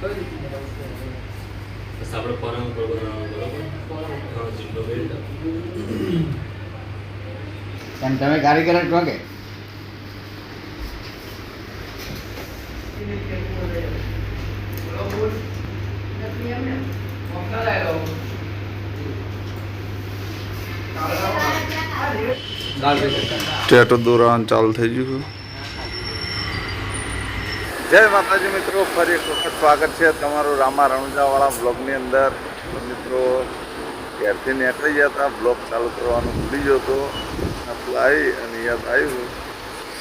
બસ આપણે પરમ બરોબર જીંડો બેલ્ટ પણ તમે કારીગર જ છો કે ટેટો દોરાન ચાલુ થઈ ગયું. જય માતાજી મિત્રો, ફરી એક વખત સ્વાગત છે તમારું રામા રણુજાવાળા બ્લોગની અંદર. મિત્રો ઘેરથી નીકળી ગયા હતા, બ્લોગ ચાલુ કરવાનું ભૂલી ગયો હતો. આવી અને યાદ આવ્યું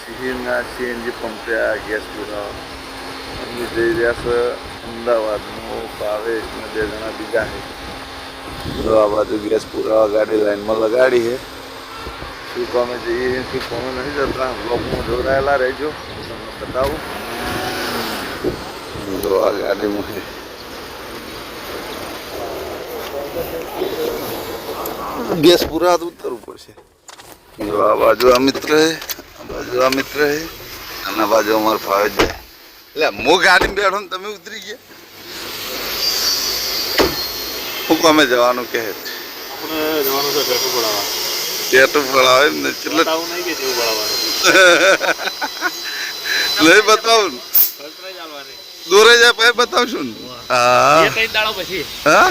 સિંહના સીએનજી પંપે આ ગેસ પુરાવા અમે જઈ રહ્યા છે અમદાવાદનું ભાવેશના 2 જણા બીજા છે. તો આ બાજુ ગેસ પુરાવા ગાડી લાઈનમાં લગાડી છે. શું કામે જઈએ શું કામે નહીં જતા, બ્લોગમાં જોડાયેલા રહેજો, તમને બતાવું. તો આ ગાડીમાં ગેસ પૂરા તો ઉતરવું પડશે. જો આ બાજુ આ મિત્ર હે, આ બાજુ આ મિત્ર હે, અને આ બાજુ અમારે ફાવે જાય. એટલે હું ગાડીમાં બેઠો ને તમે ઉતરી ગયા. શું કામે જવાનું કહે? આપણે જવાનું છે ટેટુ પડાવવા. ટેટુ પડાવે ને એટલે બતાવું નહીં કે જેવું પડાવવાનું લઈ બતાવું દોરે જાય પછી બતાવશું ને. હા એ 3 દાડો પછી હા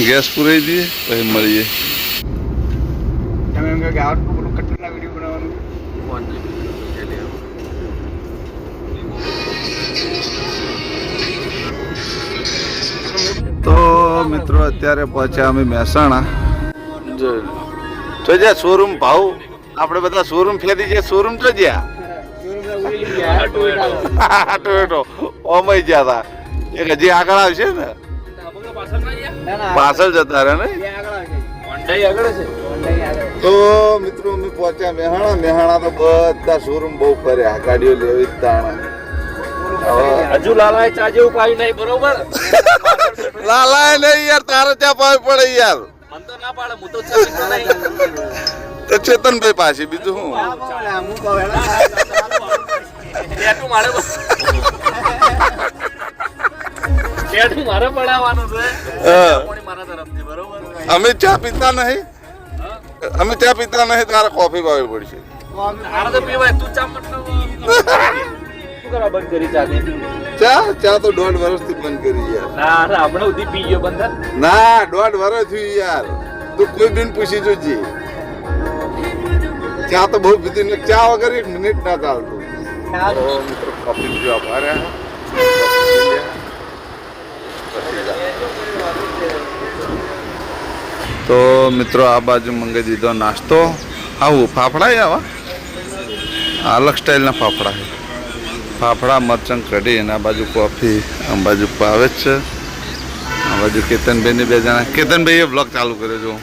ગેસ પુરાઈ દઈએ પછી મળીએ. તમે એમ કહો કે આઉટપુટ પેલું કટના વિડીયો બનાવવાનું તો મિત્રો અત્યારે પહોંચ્યા અમે મહેસાણા. જો જ્યાં શોરૂમ ભાવ આપણે બધા શોરૂમ ફેરી ગયા. શોરૂમ તો જ્યાં ટોયોટો ઓમય ગયા હતા. એક હજી આગળ આવશે ને, પાછળ જતા રહે ને. તો મિત્રો અમે પહોંચ્યા મહેસાણા. મહેસાણા તો બધા શોરૂમ બહુ ફર્યા, ગાડીઓ લેવી જ તાણા. હજુ લાલાએ ચા જેવું પાયું નહીં, બરોબર? લાલાય નહીં યાર, તારે ત્યાં પાવી પડે યાર. મન તો ના પાડે, હું તો ચા પીતો નહીં. તો ચેતનભાઈ પાછી બીજું શું? ટેટુ મારે ટેટુ મારે પડાવવાનું છે. મારા તરફથી, બરોબર? અમે ચા પીતા નહીં, અમે ચા પીતા નહીં, તારે કોફી પાવી પડશે. તારે તો પીવાય, તું ચા મતલબ શું કરવા બંધ કરી ચા ની? ચા તો 1.5 વર્ષથી બંધ કરી યાર. ના ના, આપણે સુધી પી ગયો બંધ. ના 1.5 વર્ષ થયું યાર. તું કોઈ દિન પૂછી જોજે. ચા તો બહુ પીધી ને, ચા વગર 1 મિનિટ ના ચાલતું. મિત્રો કોફી પીવા ભાર્યા. તો મિત્રો આ બાજુ મંગાવી દીધો નાસ્તો. આવું ફાફડા આવા અલગ સ્ટાઇલના ફાફડા છે. ફાફડા મરચંગ કઢી, અને આ બાજુ કોફી, આ બાજુ પાવે જ છે. આ બાજુ કેતનભાઈ ને 2 જણા. કેતનભાઈએ બ્લોગ ચાલુ કર્યો છો.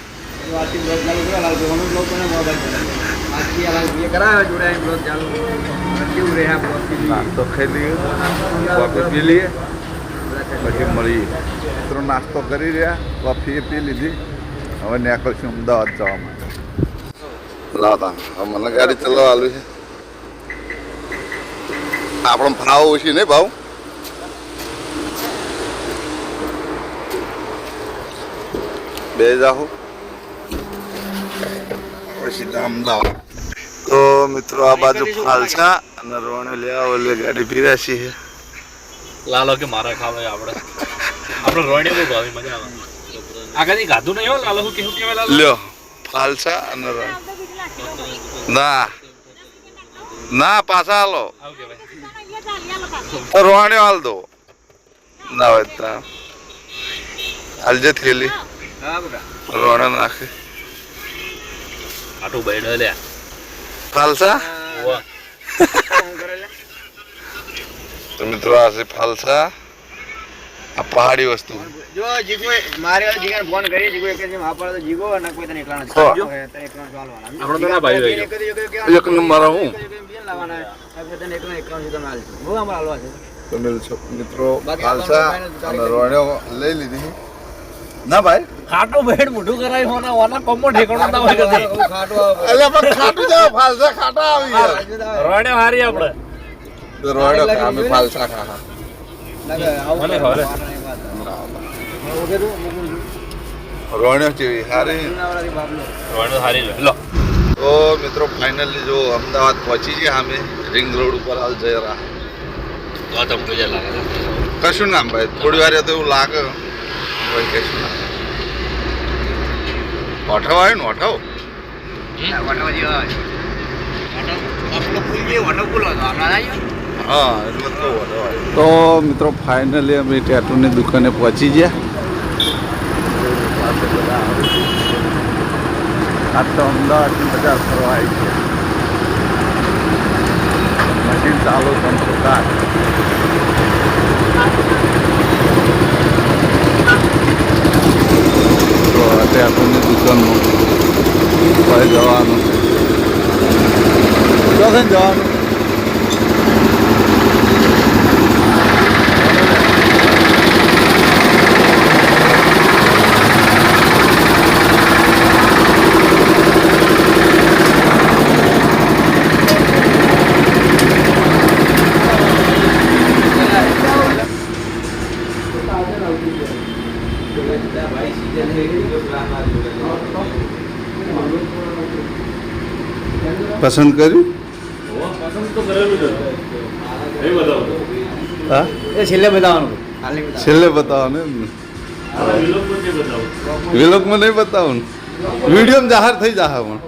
નાસ્તો ખાઈ લઈએ, કોફી પી લઈએ, પછી મળીએ. મિત્રો નાસ્તો કરી રહ્યા, કોફી પી લીધી. હવે નીકળશું અમદાવાદ જવા માટે. લાવતા મને ગાડી ચલાવવા આલું છે. આપણો ભાવ ઓછી નહીં, ભાવ બે જાઓ પછી અમદાવાદ. તો મિત્રો આ બાજુ ખાલસા અને રોણે લેવા ઓલે ગાડી પીર્યા છીએ. લાલો કે મારા ખાવે આપણે રોણી બહુ ભાવી, મજા આવે. આગળથી ગાધું નહીં હો લાલો. કેવું કેવાય લાલો? લ્યો ખાલસા અને રોણ. ના ના પાછા હાલો, આવું કેવાય. રોહાણ્યો હાલ દો. ના હોય તા હાલજે થેલી રોણે નાખે. આટું બેડો લે ફાલસા. ઓવા તો મિત્રો આ છે ફાલસા. આ પહાડી વસ્તુ. જો જીગો મારે જીગન ફોન કરી, જીગો એક જેમ આપડે તો જીગો અને કોઈ તને એકલા નથી. તને એકલા ચાલવાના. આપણો તો ના ભાઈ હોય. એક નંબર હું લાવવાના આપણે તને એકલા તમે હાલ. હું અમાર હાલવા છે. તો મિત્રો ફાલસા અને રોણ્યો લઈ લીધી. ના ભાઈ ખાટો બેડ મોઢું કરાય હોના ઓના કોમો ઠેકાણો ના હોય કદી. એટલે પણ ખાટું જાવ, ફાલસા ખાટા આવી યાર. રોણે હારી આપણે. તો રોણ્યો અમે ફાલસા ખાવા. મને ખબર હે. રોણ્યો જેવી સારી. રોયણો સારી લે. લો તો મિત્રો ફાઇનલી જો અમદાવાદ પહોંચી ગયા અમે રિંગ રોડ ઉપર હાલ જઈ રહ્યા. તો આ તમને મજા લાગે છે. કશું ના ભાઈ થોડી વાર તો એવું લાગે ભાઈ કશું ના ઓઠવ આવ્યું ને ઓઠવ હા એટલે તો ઓઠવ આવ્યું. તો મિત્રો ફાઇનલી અમે ટેટુની દુકાને પહોંચી ગયા. આ તો અમદાવાદની બજાર ફરવા આવી છે. મશીન ચાલુ સંસ્કાર તો ટેટુની દુકાનમાં ભાઈ જવાનું છે. ક્યાં જવાનું? પસંદ કર્યું? પસંદ તો કરેલું જ હતું. એ બતાવો. હા છેલ્લે બતાવવાનું. છેલ્લે બતાવવાનું એમ ને? આ વિલોકમાં જે બતાવો. વિલોકમાં નહીં બતાવવાનું, વિડીયોમાં જાહેર થઈ જાહે પણ.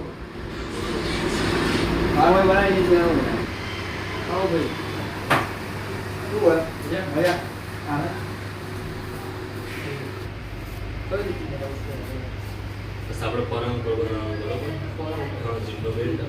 બસ આપણે પરમ કરવાનું બરાબર. હા જીનો બેલ્ટ.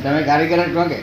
તમે કારીગર છો કે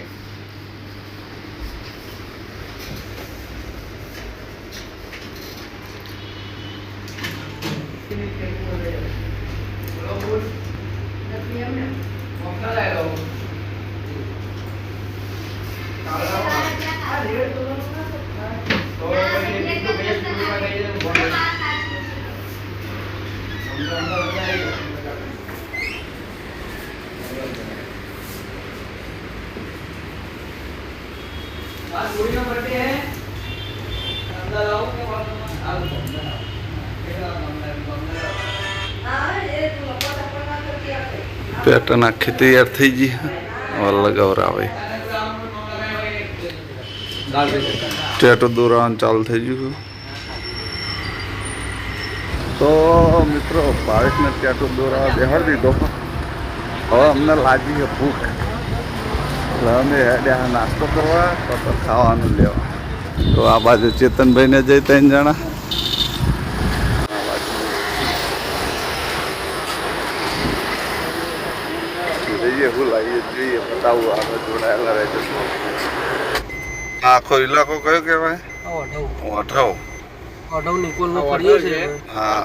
પેટર્ન આખી તૈયાર થઈ ગઈ. હવે લગાવરાવે ટેટુ દોરાવાનું ચાલુ થઈ ગયું. તો મિત્રો ભાવેશને ટેટુ દોરાવા બેહાડી દીધો. હવે અમને લાગી છે ભૂખ એટલે અમે હેડ્યા નાસ્તો કરવા તો ખાવાનું લેવા. તો આ બાજુ ચેતનભાઈને જઈ 3 જણા. જોઈએ શું લાવીએ જોઈએ બતાવું આપણે જોડાયેલા રહેજો. આખો ઇલાકો કયો કહેવાય? ઓઢવ. ઓઢવ નિકોલમાં ફર્યો છે. હા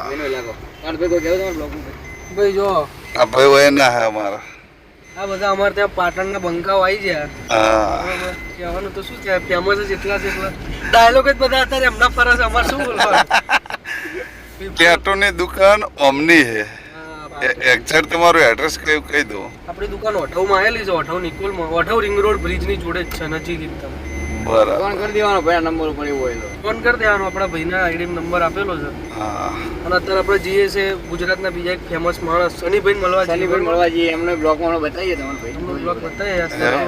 ભાઈ જો આ ભાઈ હોય ના હે અમારા. આ બધા અમારે ત્યાં પાટણના બંકાઓ આવી ગયા. હા કહેવાનું તો શું કહેવાય, ફેમસ જ એટલા છે એટલા ડાયલોગ જ બધા અત્યારે એમના ફરસ અમારે શું બોલવાનું. ટેટુની દુકાન ઓમની હે. એક્ઝેક્ટ તમારું એડ્રેસ કયું કહી દો. આપણી દુકાન ઓઢવમાં આવેલી છે, ઓઢવ નિકોલમાં. ઓઢવ રિંગ રોડ બ્રિજની જોડે જ છે, નજીક એકદમ. બરાબર. ફોન કરી દેવાનો ભાઈ નંબર ઉપર એવું હોય તો. ફોન કરી દેવાનો, આપણા ભાઈના આઈડી નંબર આપેલો છે. હા અને અત્યારે આપણે જઈએ છે ગુજરાતના બીજા એક ફેમસ માણસ શનિભાઈ મળવા જઈએ. શનિભાઈ મળવા જઈએ, એમને બ્લોગમાં બતાવીએ તમારે ભાઈ. એમનો બ્લોગ બતાવીએ. અત્યારે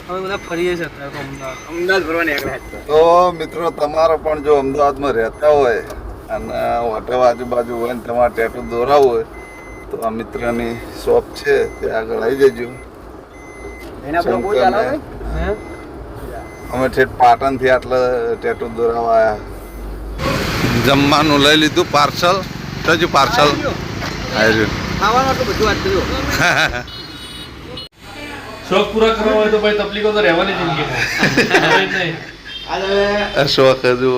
અમે બધા ફરીએ છીએ અત્યારે તો અમદાવાદ. અમદાવાદ ફરવા નીકળ્યા હતા. તો મિત્રો તમારે પણ જો અમદાવાદમાં રહેતા હોય અને હોટેલ આજુબાજુ હોય ને તમારે ટેટુ દોરાવવું હોય તો આ મિત્રની શોપ છે ત્યાં આગળ આવી જજો. એના બ્લોગ બહુ ચાલે છે. હે અમે ઠેઠ પાટણથી આટલે ટેટુ દોરાવા આવ્યા. જમવાનું લઈ લીધું પાર્સલ. હજુ પાર્સલ આવ્યું. ખાવાનું આટલું બધું વાત કર્યું. શોખ પૂરા કરવા હોય તો ભાઈ તકલીફો તો રહેવાની જિંદગીમાં. હવે જ નહીં. શોખ હજુ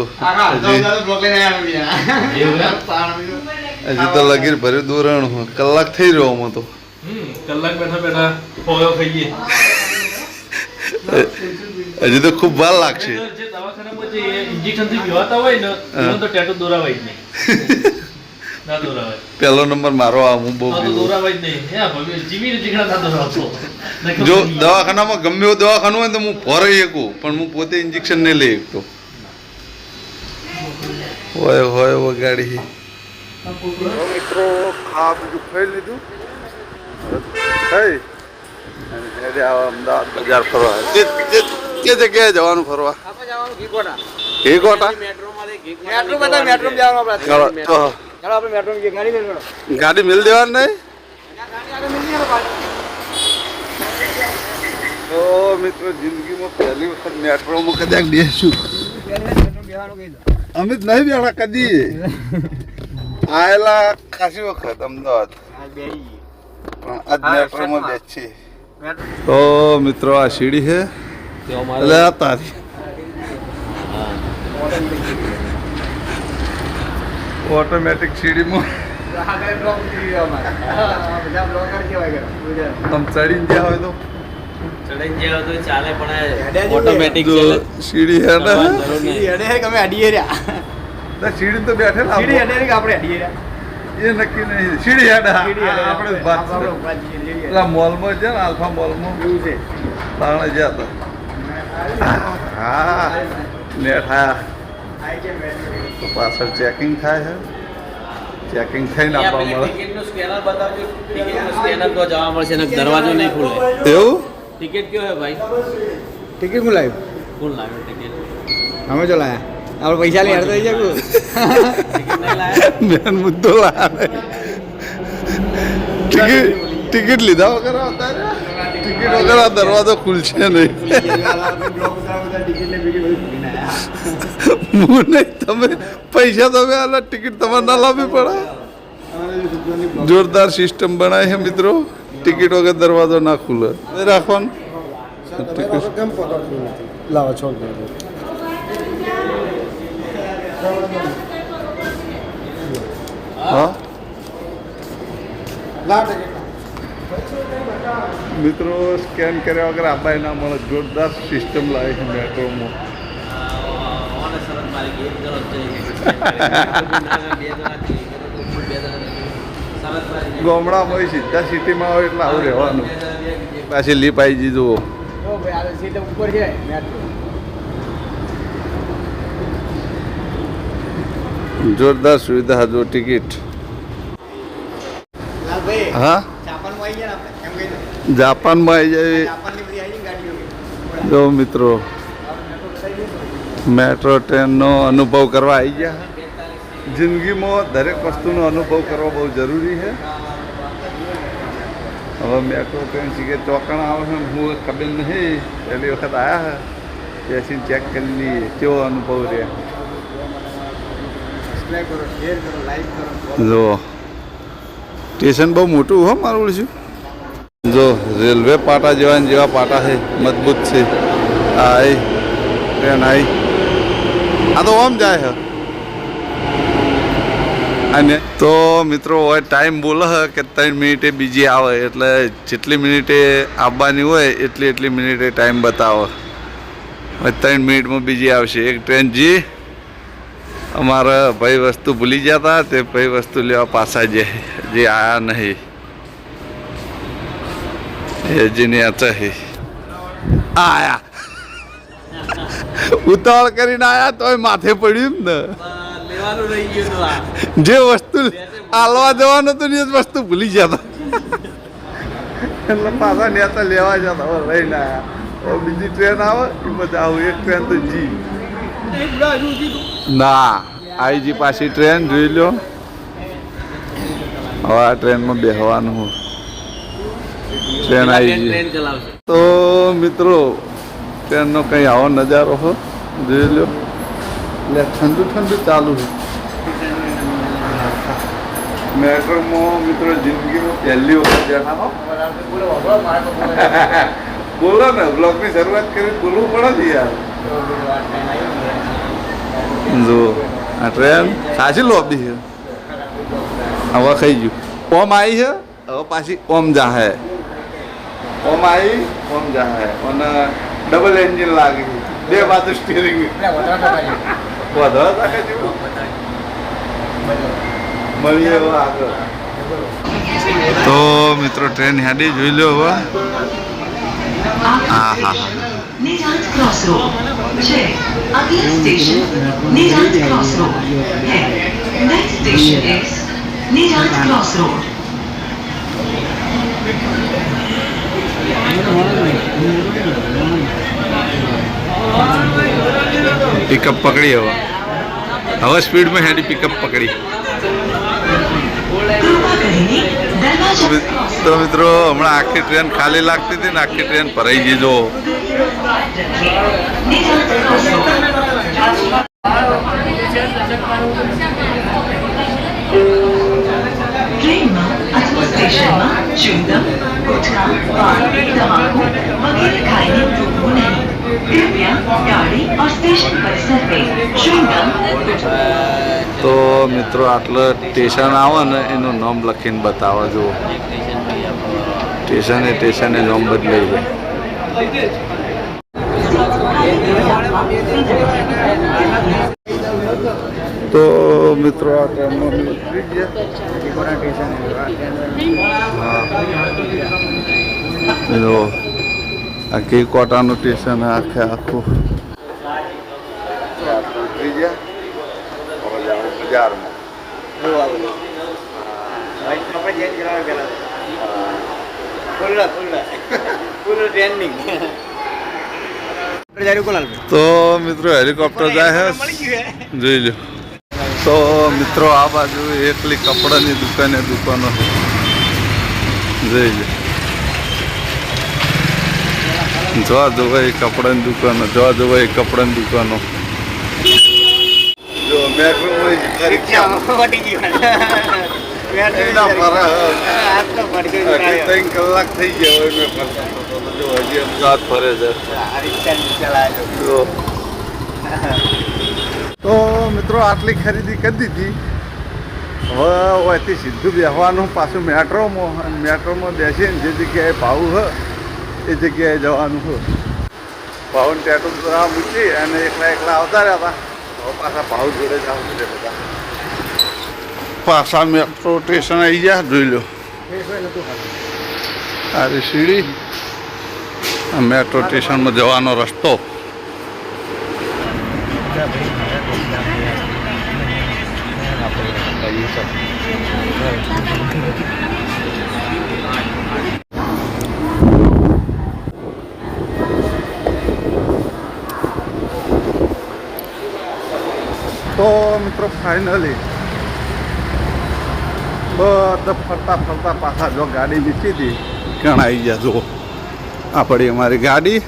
હજી તો લગીર ભર્યું દોરણ કલાક થઈ રહ્યો આમાં તો. કલાક બેઠા બેઠા પોયો ખાઈએ. હજી તો ખૂબ વાર લાગશે. જે દવાખાને દવાખાનામાં જે ઇન્જેક્શનથી પીવાતા હોય ને એમાં તો ટેટુ દોરાવાય જ નહીં. ના દોરાવાય. પહેલો નંબર મારો આ હું બહુ આ તો પીવું. દોરાવાય જ નહીં. હે ભાઈ જીવી રીતે ઘણા થતો રહેતો. જો દવાખાનામાં ગમે એવું દવાખાનું હોય ને તો હું ફોરાઈ શકું પણ હું પોતે ઇન્જેક્શન નહીં લઈ શકતો. હોય હોય વગાડી મિત્રો ખા બીજું ખાઈ લીધું ખાઈ અને અમદાવાદ બજાર ફરવા કે જગ્યાએ જવાનું ફરવા આપણે જવાનું ઘીકોટા. એ કોટા મેટ્રો બધા મેટ્રો જવાનું આપણે. ચાલો તો ચાલો આપણે મેટ્રો ગાડી મેળવો. ગાડી મિલ દેવાની નહીં ગાડી આગળ મિલી જાય પાછી. તો મિત્રો જિંદગીમાં પહેલી વખત મેટ્રોમાં કદાચ બેસું મેટ્રો બેહવાનું કહી દો. અમે જ નહીં બેઠા કદી આયેલા ખાસી વખત અમદાવાદ આ બેહી. પણ આજ મેટ્રોમાં બેસી મેટ્રો તો મિત્રો આ સીડી છે એટલે આ તારી ઓટોમેટિક સીડીમાં આગળ બ્લોક કરી રહ્યો અમારે. બધા બ્લોકર કહેવાય કે આમ ચડીને ગયા હોય તો ઓટોમેટિક જો સીડી હે ને સીડી હેડે હે કે અમે અડીએ રહ્યા. ના, સીડી તો બેઠેલા સીડી હેડે હે કે આપણે અડીએ રહ્યા. એ નક્કી નહીં સીડી હેડ હા, સીડી હેડે. આપણે વાત આપણે છે. ઉભા છીએ, જઈએ. પેલા મોલમાં છે ને આલ્ફા મોલમાં એવું છે. તાણે ગયા હતા હા નેટ હા આઈ છે મેટ્રો. તો પાછળ ચેકિંગ થાય છે ચેકિંગ થઈને આપવા મળે જવા મળશે ને દરવાજો નહીં ખુલે. એવું ટિકિટ કયો હે ભાઈ? ટિકિટ હું લાવ્યું? કોણ લાવ્યો ટિકિટ? અમે જો લાયા. આપણે પૈસા લઈ હેડતો થઈ જાય. ટિકિટ નહીં લાવ્યા? મેન મુદ્દો લાવે ટિકિટ લીધા વગર આવતા રહ્યા? ટિકિટ વગર આ દરવાજો ખુલશે નહીં હું નહીં તમે પૈસા તમે આલા ટિકિટ તમારે ના લાવવી પડે જોરદાર સિસ્ટમ બનાવી છે મિત્રો ટિકિટ વગર દરવાજો ના ખુલે રાખવાનું લાવો છોડ દે. હા મિત્રો સ્કેન કર્યા વગર આબાઈ ના મળે જોરદાર સિસ્ટમ લાવી છે મેટ્રોમાં ઓને શરત મારી કે એક જણો જ જઈ બે જણા શરત મારી ગામડામાં હોય સીધા સિટીમાં હોય એટલે આવું રહેવાનું પાછી લીપ આવી જી જુઓ ઓ ભાઈ આ સીટ ઉપર છે મેટ્રો. જોરદાર સુવિધા જો ટિકિટ લાલભાઈ હા જાપાનમાં આવી ગયા ને આપણે એમ કહી દો. જાપાનમાં આવી જાય જાપાનની બધી આવી ગાડીઓ. જો મિત્રો મેટ્રો ટ્રેનનો અનુભવ કરવા આવી ગયા જિંદગીમાં દરેક વસ્તુનો અનુભવ કરવો બહુ જરૂરી છે હવે મેટ્રો ટ્રેન શીખે ચોકણ આવે છે ને હું ખબર નહીં પહેલી વખત આવ્યા છે બેસીને ચેક કરી લઈએ કેવો અનુભવ રહે સબસ્ક્રાઇબ કરો, શેર કરો, લાઈક કરો. જો સ્ટેશન બહુ મોટું હો મારું છું જો રેલવે પાટા જેવા ને જેવા પાટા છે મજબૂત છે આ આવી ટ્રેન આવી આ તો આમ જાય છે અને તો મિત્રો હોય ટાઈમ બોલે છે કે 3 મિનિટે બીજી આવે એટલે જેટલી મિનિટે આવવાની હોય એટલી મિનિટે ટાઈમ બતાવે હવે 3 મિનિટમાં બીજી આવશે એક ટ્રેન જી અમારા ભાઈ વસ્તુ ભૂલી ગયા હતા તે ભાઈ વસ્તુ લેવા પાછા જાય જે આયા નહીં એ જેની છે આયા ઉતાવળ કરીને આયા તોય માથે પડ્યું ને લેવાનું રહી ગયું તો આ જે વસ્તુ આલવા જવાનું હતું ને એ જ વસ્તુ ભૂલી ગયા હતા એટલે પાછા નેતા લેવા જતા હવે રહીને આયા હવે બીજી ટ્રેન આવે એ બધા આવું એક ટ્રેન તો જી ના આવી જી પાછી ટ્રેન જોઈ લો હવે આ ટ્રેનમાં બેસવાનું ટ્રેન આવી ગઈ ટ્રેન ચલાવશે તો મિત્રો ટ્રેનનો કંઈ આવો નજારો હો જોઈ લો એટલે ઠંડુ ઠંડુ ચાલુ છે મેટ્રોમાં મિત્રો જિંદગીમાં પહેલી વખત બેઠા હો બોલો ને બ્લોગની શરૂઆત કરી બોલવું પડે ને યાર જો આ ટ્રેન સાચી લોબી છે હવે ખાઈ ગયું ઓમ આવી છે હવે પાછી ઓમ જાહે ઓમ આવી ઓમ જાહે અને ડબલ એન્જિન લાગી બે બાજુ સ્ટીરિંગ વધારે રાખે જેવું મળીએ હવે આગળ. તો મિત્રો ટ્રેન હેડી જોઈ લો હવે. હા હા निजात क्रॉस रोड है। अगला स्टेशन निजात क्रॉस रोड है। नेक्स्ट स्टेशन इज निजात क्रॉस रोड। પિકઅપ પકડી હવે સ્પીડમાં હેડી પિકઅપ પકડી. कृपा करेंगे दरवाजा क्रॉस તો મિત્રો હમણાં આખી ટ્રેન ખાલી લાગતી હતી ને આખી ટ્રેન ભરાઈ ગઈ જો. निजात क्रॉस रोड। ટ્રેનમાં અથવા સ્ટેશનમાં ચ્યુંગમ, ગુટખા, પાન, तंबाकू वगैरह खाने रोकવું नहीं। कृपया गाड़ी और स्टेशन परिसर में च्युंगम, તો મિત્રો આટલે સ્ટેશન આવે ને એનું નામ લખીને બતાવો જો. સ્ટેશને નામ બદલાઈ જાય. તો મિત્રો આ ટ્રેનમાં અમે ઉતરી ગયા. જો આ કેકોટાનું સ્ટેશન આખે આખું ઉતરી ગયા. હવે જાઓ બજારમાં. આપણે ચેન્જ કરાવે પેલા ફૂલ ટ્રેન્ડિંગ. તો મિત્રો હેલિકોપ્ટર જાય છે જોઈ લો. તો મિત્રો આ બાજુ એકલી કપડાની દુકાનો છે જોઈ લો. જોવા જોવાય કપડાની દુકાનો જો મેટ્રો કલાક થઈ ગયા હોય મેં ફરતા જો હજી અમદાવાદ ફરે છે. તો મિત્રો આટલી ખરીદી કરી દીધી. હવે અહીંથી સીધું બેસવાનું પાછું મેટ્રોમાં બેસીને જે જગ્યાએ ભાવું છે એ જગ્યાએ જવાનું છે. ભાવને ટેટુ દ્વારા મૂકી અને એકલા આવતા રહ્યા હતા. હવે પાછા ભાવ જોડે જવું છે બધા. પાછા મેટ્રો સ્ટેશન આવી ગયા જોઈ લો. આ સીડી મેટ્રો સ્ટેશનમાં જવાનો રસ્તો. તો મિત્રો ફાઇનલી બધા ફરતા પાછા જો ગાડી નીચી હતી ઘણા આવી ગયા જુઓ. આ પડી અમારી ગાડી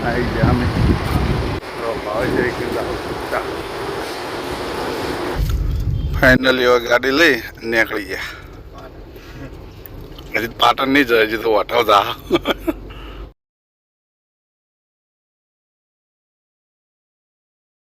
આવી ગયા અમે. ફાઇનલી હવે ગાડી લઈ નીકળી ગયા. હજી પાટણ નહીં જાય હજી તો વટાવતા.